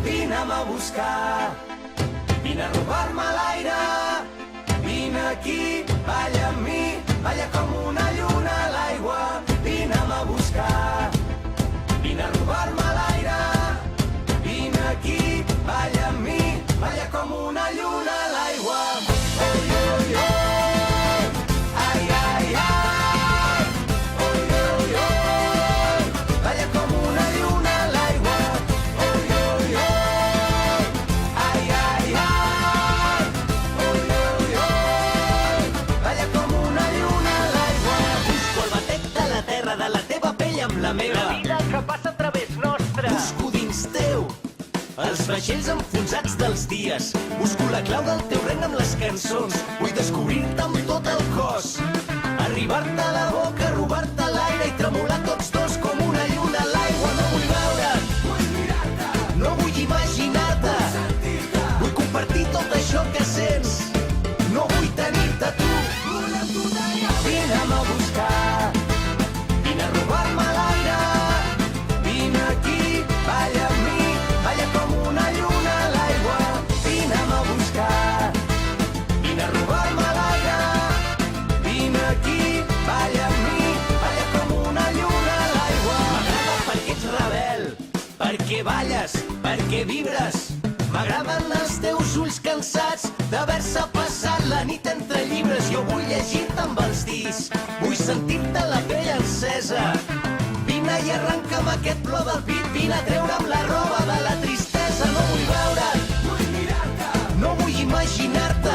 Vine'm a buscar, vine a robar-me l'aire, vine aquí, balla amb mi, balla com una lluna a l'aigua. Vine'm a buscar, vine a robar-me l'aire, vine aquí, balla amb mi, balla com una lluna a l'aigua. Oi, oi, oi, ai, ai, ai, oi, oi, oi, balla com una lluna a l'aigua. Oi, oi, oi, ai, ai, ai, oi, oi, oi, balla com una lluna a l'aigua. Busco el batec de la terra, de la teva pell amb la meva. La vida que passa a través nostre. Busco dins teu els vaixells enfonsats dels dies. Busco la clau del teu regne amb les cançons. Vull descobrir-te amb tot el cos, arribar-te a la boca, robar-te l'aire i tremolar tots dos com una lluna a l'aigua. No vull veure't, vull mirar-te, no vull imaginar-te, vull sentir-te, vull compartir tot això que sents. No vull tenir-te tu, vull amb tu tallar. Vine'm a buscar, vine a robar-me l'aire, vine aquí, balla amb mi, balla com una lluna a l'aigua. Vine'm a buscar, vine a robar-me l'aire, vine aquí, balla amb mi, balla com una lluna a l'aigua. M'agrada perquè ets rebel, perquè balles, perquè vibres. M'agraden els teus ulls cansats d'haver-se passat la nit entre llibres. Jo vull llegir-te amb els dits, vull sentir-te la pell encesa. Vine i arrenca'm aquest plor del pit, vine a treure'm la roba de la tristesa. No vull veure't, vull mirar-te, no vull imaginar-te,